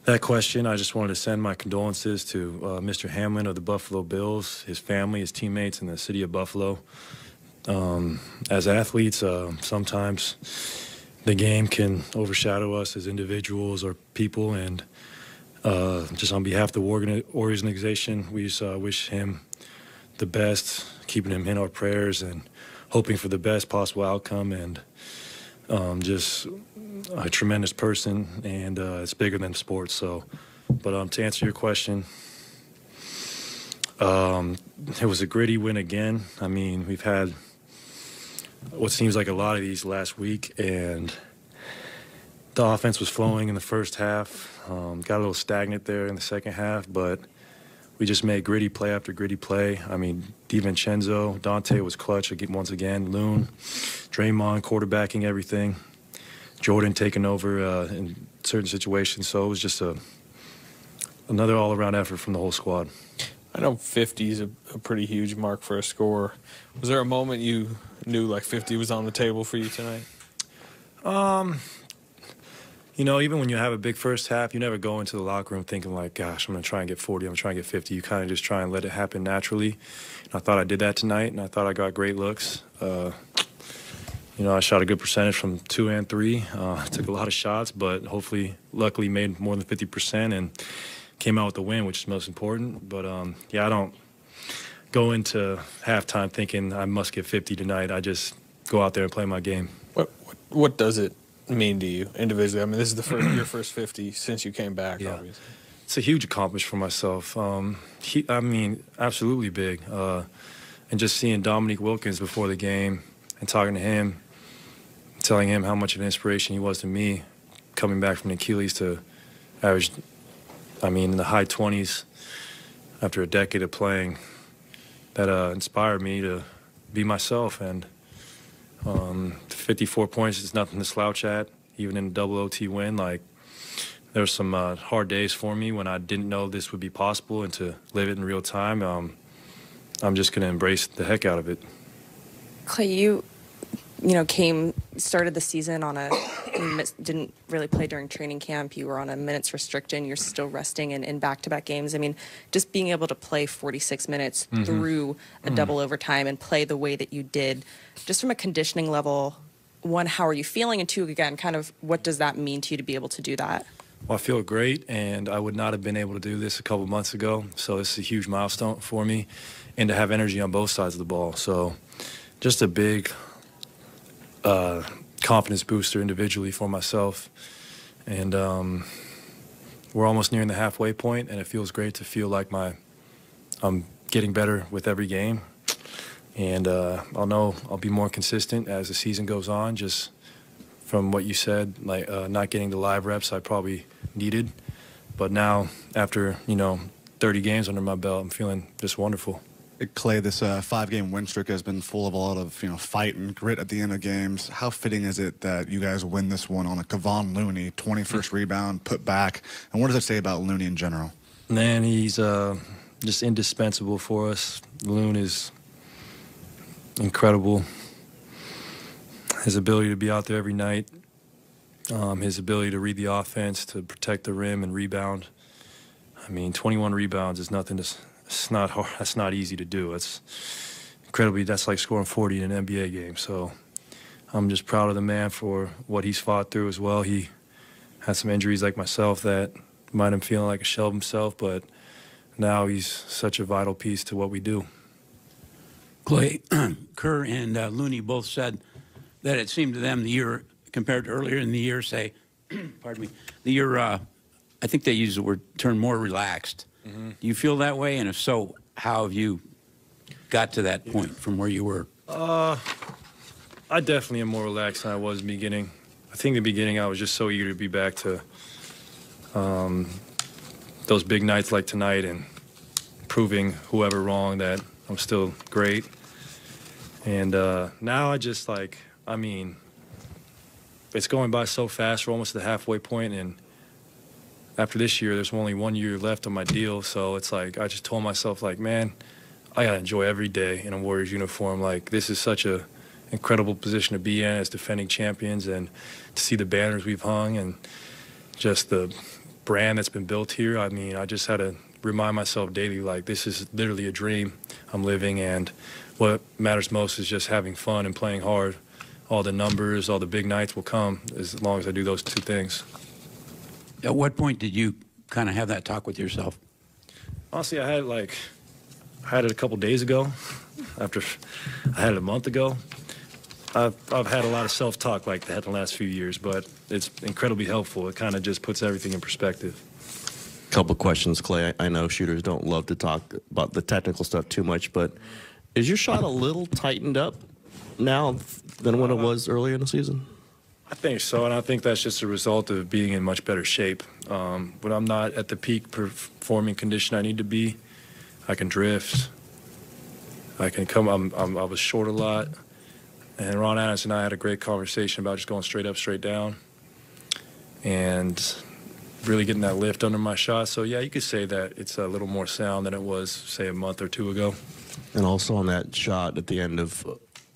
that question, I just wanted to send my condolences to Mr. Hamlin of the Buffalo Bills, his family, his teammates, and the city of Buffalo. As athletes, sometimes the game can overshadow us as individuals or people, and just on behalf of the organization, we just wish him the best, keeping him in our prayers and hoping for the best possible outcome, and just a tremendous person, and it's bigger than sports. So, but to answer your question, it was a gritty win again. I mean, we've had what seems like a lot of these last week, and the offense was flowing in the first half. Got a little stagnant there in the second half, but we just made gritty play after gritty play. I mean, DiVincenzo, Dante was clutch once again. Loon, Draymond quarterbacking everything. Jordan taking over in certain situations. So it was just another all-around effort from the whole squad. I know 50 is a pretty huge mark for a scorer. Was there a moment you knew like 50 was on the table for you tonight? You know, even when you have a big first half, you never go into the locker room thinking like, gosh, I'm going to try and get 40, I'm going to try and get 50. You kind of just try and let it happen naturally. And I thought I did that tonight, and I thought I got great looks. You know, I shot a good percentage from 2 and 3. I took a lot of shots, but luckily made more than 50% and came out with the win, which is most important. But, yeah, I don't go into halftime thinking I must get 50 tonight. I just go out there and play my game. What does it mean to you individually? I mean, this is your first 50 since you came back, yeah. Obviously. It's a huge accomplishment for myself. I mean, absolutely big. And just seeing Dominique Wilkins before the game and talking to him, telling him how much of an inspiration he was to me, coming back from the Achilles to average, I mean, in the high 20s after a decade of playing, that inspired me to be myself. And 54 points is nothing to slouch at, even in a double OT win. Like, there were some hard days for me when I didn't know this would be possible, and to live it in real time, I'm just going to embrace the heck out of it. Klay, you started the season on didn't really play during training camp. You were on a minutes restriction. You're still resting in back-to-back games. I mean, just being able to play 46 minutes through a double overtime and play the way that you did, just from a conditioning level, one, how are you feeling? And two, again, kind of what does that mean to you to be able to do that? Well, I feel great, and I would not have been able to do this a couple months ago. So this is a huge milestone for me, and to have energy on both sides of the ball. So just a big confidence booster individually for myself. And we're almost nearing the halfway point, and it feels great to feel like I'm getting better with every game. And I'll be more consistent as the season goes on, just from what you said, like not getting the live reps I probably needed. But now, after, 30 games under my belt, I'm feeling just wonderful. Klay, this 5-game win streak has been full of a lot of fight and grit at the end of games. How fitting is it that you guys win this one on a Kevon Looney 21st rebound, put back? And what does it say about Looney in general? Man, he's just indispensable for us. Loon is incredible. His ability to be out there every night, his ability to read the offense, to protect the rim and rebound. I mean, 21 rebounds is nothing to. It's not hard. That's not easy to do. It's incredibly. That's like scoring 40 in an NBA game. So I'm just proud of the man for what he's fought through as well. He had some injuries like myself that might him feeling like a shell of himself, but now he's such a vital piece to what we do. Klay, Kerr and Looney both said that it seemed to them the year compared to earlier in the year, say, pardon me, the year, I think they used the word term more relaxed. Do you feel that way? And if so, how have you got to that point from where you were? I definitely am more relaxed than I was in the beginning. I think in the beginning I was just so eager to be back to those big nights like tonight and proving whoever wrong that I'm still great. And now I just it's going by so fast. We're almost at the halfway point, and after this year, there's only 1 year left on my deal, so it's like I just told myself, like, man, I gotta enjoy every day in a Warriors uniform. Like, this is such a incredible position to be in as defending champions, and to see the banners we've hung and just the brand that's been built here. I mean, I just had to remind myself daily, like, this is literally a dream I'm living, and what matters most is just having fun and playing hard. All the numbers, all the big nights will come as long as I do those two things. At what point did you kind of have that talk with yourself? Honestly, I had it a couple days ago. After I had it a month ago. I've had a lot of self-talk like that in the last few years, but it's incredibly helpful. It kind of just puts everything in perspective. Couple questions, Klay. I know shooters don't love to talk about the technical stuff too much, but is your shot a little tightened up now than when it was earlier in the season? I think so, and I think that's just a result of being in much better shape. When I'm not at the peak performing condition I need to be, I can drift. I can come. I was short a lot, and Ron Adams and I had a great conversation about just going straight up, straight down, and really getting that lift under my shot. So yeah, you could say that it's a little more sound than it was, say, a month or two ago. And also on that shot at the end of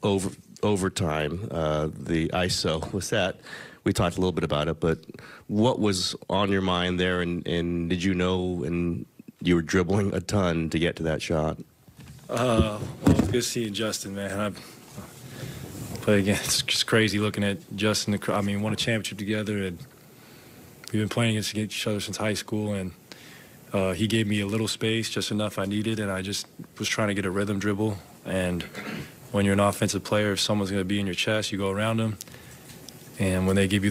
overtime, the ISO was that. We talked a little bit about it, but what was on your mind there, and did you know, and you were dribbling a ton to get to that shot? Well, it's good seeing Justin, man. I play again. It's just crazy looking at Justin. I mean, won a championship together, and we've been playing against each other since high school, and he gave me a little space, just enough I needed, and I just was trying to get a rhythm dribble. And when you're an offensive player, if someone's going to be in your chest, you go around them. And when they give you that